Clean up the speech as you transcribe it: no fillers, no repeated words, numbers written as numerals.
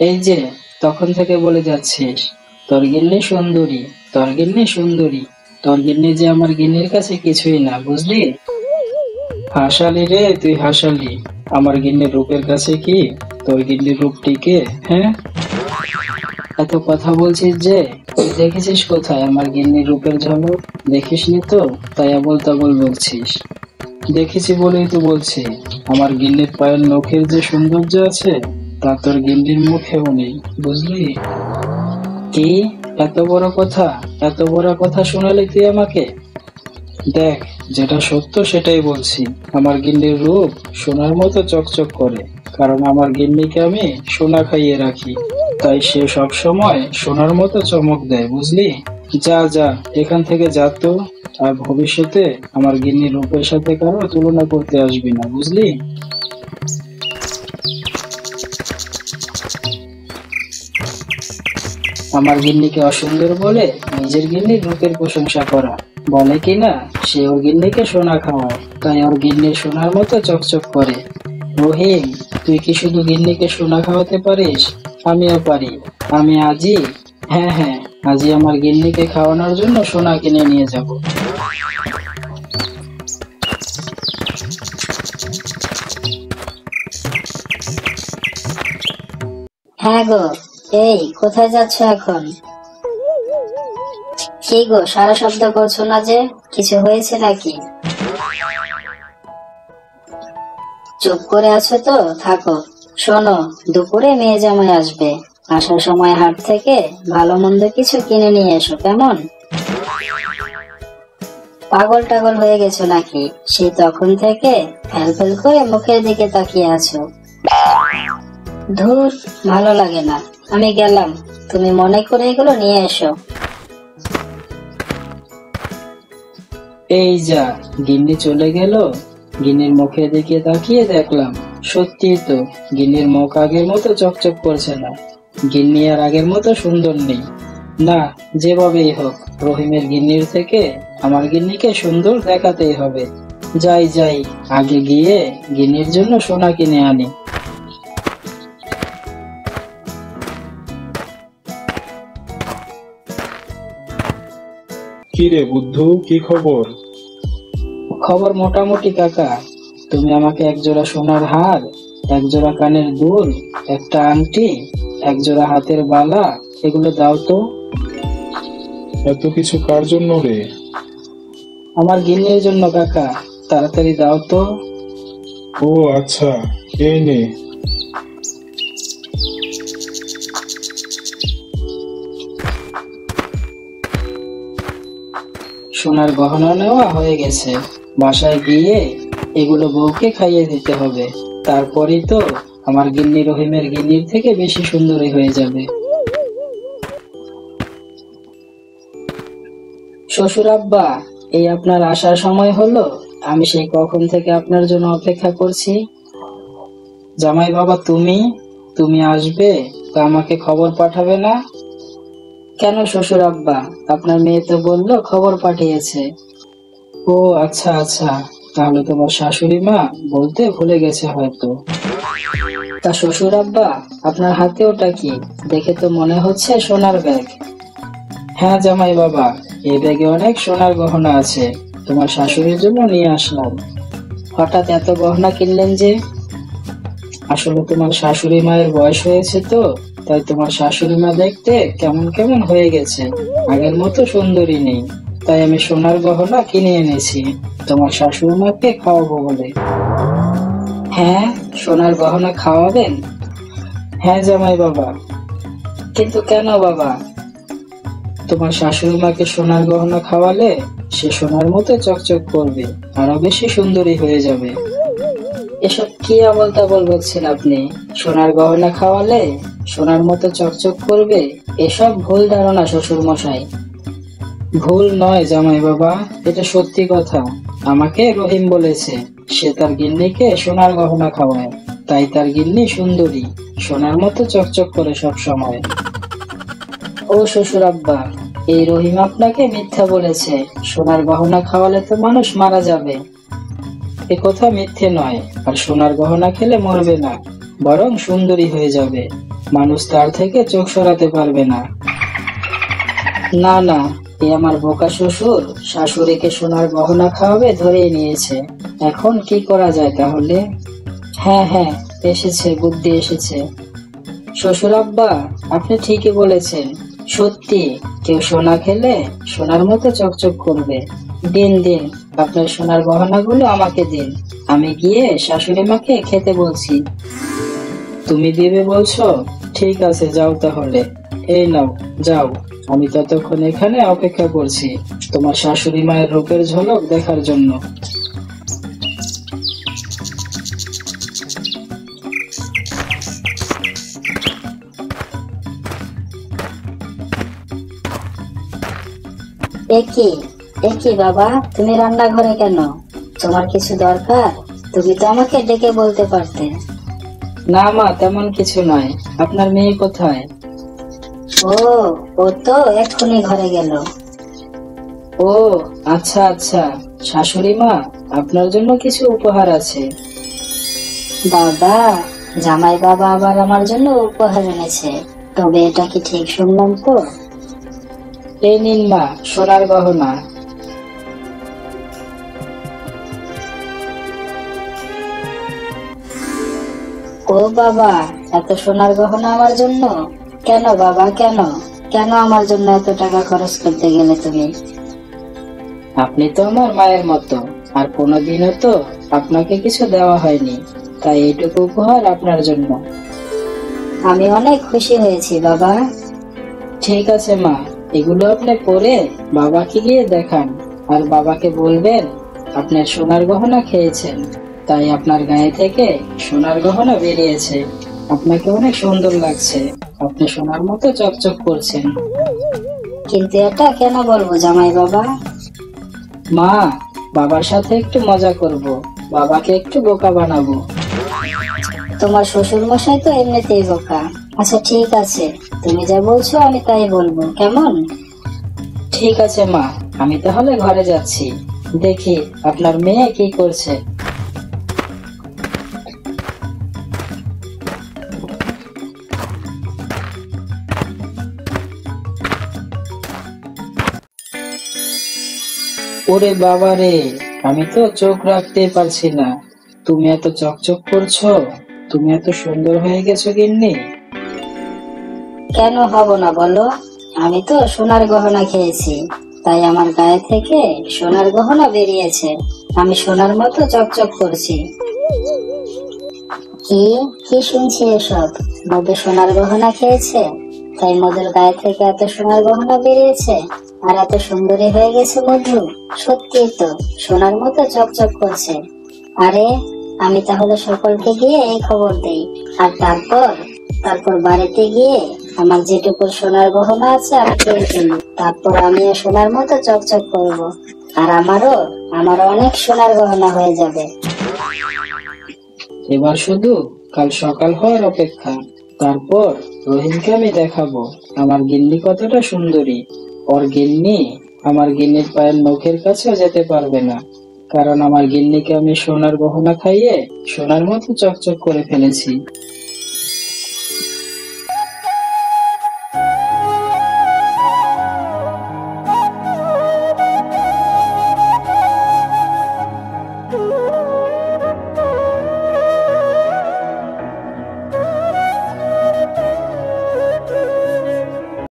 এই যে তখন থেকে বলে যাচ্ছিস তোর গিন্নি সুন্দরী, তোর গিন্নি সুন্দরী, তোর গিন্নি যে আমার গিন্নির কাছে কিছুই না, বুঝলি? হাসালি রে তুই, হাসালি। আমার গিন্নির রূপের কাছে কি তোর গিন্নির রূপ টিকে? হ্যাঁ, এত কথা বলছিস যে, তুই দেখেছিস কোথায় আমার গিন্নির রূপের ঝলক? দেখিসনি তো, তাই আবোল তাবোল বলছিস। দেখেছি বলেই তো বলছি, আমার গিন্নির পায়ের নখের যে সৌন্দর্য আছে তা তোর গিন্নির মুখেও নেই, বুঝলি? কি? এত বড় কথা, এত বড় কথা শোনালি তুই আমাকে? দেখ, যেটা সত্য সেটাই বলছি। আমার গিন্নির রূপ সোনার মতো চকচক করে, কারণ আমার গিন্নিকে আমি সোনা খাইয়ে রাখি, তাই সে সব সময় সোনার মতো চমক দেয়, বুঝলি? যা যা, এখান থেকে যা তো। আর ভবিষ্যতে আমার গিন্নির রূপের সাথে কারো তুলনা করতে আসবি না, বুঝলি? আমার গিন্নিকে অসুন্দর বলে নিজের গিন্নির রূপের প্রশংসা করা, বলে কিনা সে ওর গিন্নিকে সোনা খাওয়ায়, তাই ওর গিন্নি সোনার মতো চকচক করে। রহিম, তুই কি শুধু গিন্নিকে সোনা খাওয়াতে পারিস? আমিও পারি। আমি আজই, হ্যাঁ হ্যাঁ, আজই আমার গিন্নিকে খাওয়ানোর জন্য সোনা কিনে নিয়ে যাব। হ্যাঁ গো, এই কোথায় যাচ্ছ এখন? কি গো, সারা শব্দ করছো না যে? কিছু হয়েছে নাকি? চুপ করে আছো তো, থাকো। শোনো, দুপুরে মেয়ে জামাই আসবে, আসার সময় হাট থেকে ভালো মন্দ কিছু কিনে নিয়ে এসো, কেমন? পাগল টাগল হয়ে গেছো নাকি? সেই তখন থেকে ফেল ফেল করে মুখের দিকে তাকিয়ে আছো। ধুর, ভালো লাগে না। আমি গেলাম, তুমি মনে করে এগুলো নিয়ে এসো। এই যা, গিন্নি চলে গেল। গিন্নির মুখের দিকে তাকিয়ে দেখলাম, সত্যিই তো গিন্নির মুখ আগের মতো চকচক করছে না। গিন্নি আর আগের মতো সুন্দর নেই। না, যেভাবেই হোক রহিমের গিন্নির থেকে আমার গিন্নিকে সুন্দর দেখাতেই হবে। যাই যাই, আগে গিয়ে গিন্নির জন্য সোনা কিনে আনি। কি রে বুদ্ধু, কি খবর? খবর মোটামুটি কাকা। তুমি আমাকে একজোড়া সোনার হার, একজোড়া কানের দুল, একটা আংটি, একজোড়া হাতের বালা, এগুলো দাও তো। এত কিছু কার জন্য রে? আমার গিন্নির জন্য কাকা, তাড়াতাড়ি দাও তো। ও আচ্ছা, এই নে। সোনার গহনা নেওয়া হয়ে গেছে, বাসায় গিয়ে এগুলো বউকে খাইয়ে দিতে হবে। তারপরেই তো আমার গিন্নি রহিমের গিন্নির থেকে বেশি সুন্দরী হয়ে যাবে। শ্বশুর আব্বা, এই আপনার আসার সময় হলো। আমি সেই কখন থেকে আপনার জন্য অপেক্ষা করছি। জামাই বাবা, তুমি তুমি আসবে, তা আমাকে খবর পাঠাবে না কেন? শ্বশুর আব্বা, আপনার মেয়ে তো বললো খবর পাঠিয়েছে। ও আচ্ছা আচ্ছা, তাহলে তোমার শাশুড়ি মা বলতে ভুলে গেছে হয়তো। তা শ্বশুর আব্বা, আপনার হাতে ওটা কি? দেখে তো মনে হচ্ছে সোনার ব্যাগ। হ্যাঁ জামাই বাবা, এই ব্যাগে অনেক সোনার গহনা আছে, তোমার শাশুড়ির জন্য নিয়ে আসলাম। হঠাৎ এত গহনা কিনলেন যে? আসলে তোমার শাশুড়ি মায়ের বয়স হয়েছে তো, তাই তোমার শাশুড়ি মা দেখতে কেমন কেমন হয়ে গেছে, আগের মতো সুন্দরী নেই। তাই আমি সোনার গহনা কিনে এনেছি তোমার শাশুড়ি মাকে খাওয়াবো বলে। হ্যাঁ, সোনার গহনা খাওয়াবেন? হ্যাঁ জামাই বাবা। কিন্তু কেন বাবা? তোমার শাশুড়ি মাকে সোনার গহনা খাওয়ালে সে সোনার মতো চকচক করবে, আরো বেশি সুন্দরী হয়ে যাবে। এসব কি আবোল তাবোল বলছেন আপনি? সোনার গহনা খাওয়ালে সোনার মতো চকচক করবে, এসব ভুল ধারণা শ্বশুর মশাই। ভুল নয় জামাই বাবা, এটা সত্যি কথা। আমাকে রহিম বলেছে সে তার গিন্নিকে সোনার গহনা খাওয়ায়, তাই তার গিন্নি সুন্দরী, সোনার মতো চকচক করে সব সময়। ও শ্বশুর আব্বা, এই রহিম আপনাকে মিথ্যা বলেছে, সোনার গহনা খাওয়ালে তো মানুষ মারা যাবে। এ কথা মিথ্যে নয়, আর সোনার গহনা খেলে মরবে না, বরং সুন্দরী হয়ে যাবে। মানুষ তার থেকে চোখ সরাতে পারবে না। না না, এ আমার বোকা শ্বশুর শাশুড়িকে সোনার গহনা খাওয়াবে ধরেই নিয়েছে। এখন কি করা যায় তাহলে? হ্যাঁ হ্যাঁ, এসেছে, বুদ্ধি এসেছে। শ্বশুর আব্বা, আপনি ঠিকই বলেছেন। সত্যি, কেউ সোনা খেলে সোনার মতো চকচক করবে। দিন দিন, আপনার সোনার গহনাগুলো আমাকে দিন। আমি গিয়ে শাশুড়ি মাকে খেতে বলছি। তুমি দিবে বলছো? ঠিক আছে, যাও তাহলে। এই নাও, যাও। আমি ততক্ষণ এখানে অপেক্ষা করছি তোমার শাশুড়ি মায়ের রূপের ঝলক দেখার জন্য। একি একি বাবা, তুমি রান্নাঘরে কেন? তোমার কিছু দরকার? তুমি তো আমাকে ডেকে বলতে পারতে। না মা, তেমন কিছু নয়। আপনার মেয়ে কোথায়? ও, ও তো এক্ষুনি ঘরে গেল। ও আচ্ছা আচ্ছা। শাশুড়ি মা, আপনার জন্য কিছু উপহার আছে। বাবা, জামাই বাবা আবার আমার জন্য উপহার এনেছে। তবে এটা কি ঠিক শুনলাম তো? এই নিন মা, সোনার গহনা। ও বাবা, এত সোনার গহনা আমার জন্য? কেন বাবা, কেন? কেন আমার জন্য এত টাকা খরচ করতে গেলে তুমি? আপনি তো আমার মায়ের মতো, আর কোনোদিনও তো আপনাকে কিছু দেওয়া হয়নি, তাই এইটুকু উপহার আপনার জন্য। আমি অনেক খুশি হয়েছি বাবা। ঠিক আছে মা, এগুলো আপনি পরে বাবাকে গিয়ে দেখান, আর বাবাকে বলবেন আপনার সোনার গহনা খেয়েছেন, তাই আপনার গায়ে থেকে সোনার গহনা বেরিয়েছে। আপনাকে অনেক সুন্দর লাগছে, আপনি সোনার মতো চকচক করছেন। কিন্তু এটা কেন বলবো জামাই বাবা? মা, বাবার সাথে একটু মজা করব, বাবাকে একটু বোকা বানাবো। তোমার শ্বশুর মশাই তো এমনিতেই বোকা। আচ্ছা ঠিক আছে, তুমি যা বলছো আমি তাই বলবো, কেমন? ঠিক আছে মা, আমি তাহলে ঘরে যাচ্ছি। দেখি আপনার মেয়ে কি করছে। ওরে বাবা রে, আমি তো চোখ রাখতে পারছি না। তুমি এত চকচক করছো, তুমি এত সুন্দর হয়ে গেছো গিন্নি। কেন হব না বলো? আমি তো সোনার গহনা খেয়েছি, তাই আমার গায়ে থেকে সোনার গহনা বেরিয়েছে। আমি সোনার মতো চকচক করছি। কি কি শুনছি এসব? মধু সোনার গহনা খেয়েছে, তাই মধুর গায়ে থেকে এত সোনার গহনা বেরিয়েছে, আর এত সুন্দরী হয়ে গেছে মধু। সত্যি তো, সোনার মতো চকচক করছে। আরে, আমি তাহলে সকলকে গিয়ে এই খবর দেই, আর তারপর বাড়িতে গিয়ে আমার যেটুকু সোনার গহনা আছে আমি পেয়ে ফেলি। তারপর আমিও সোনার মতো চকচক করব, আর আমারও অনেক সোনার গহনা হয়ে যাবে। এবার শুধু কাল সকাল হওয়ার অপেক্ষা। তারপর রহিমকে আমি দেখাবো আমার গিন্নি কতটা সুন্দরী। ওর গিন্নি আমার গিন্নির পায়ের নখের কাছেও যেতে পারবে না, কারণ আমার গিন্নিকে আমি সোনার গহনা খাইয়ে সোনার মতো চকচক করে ফেলেছি।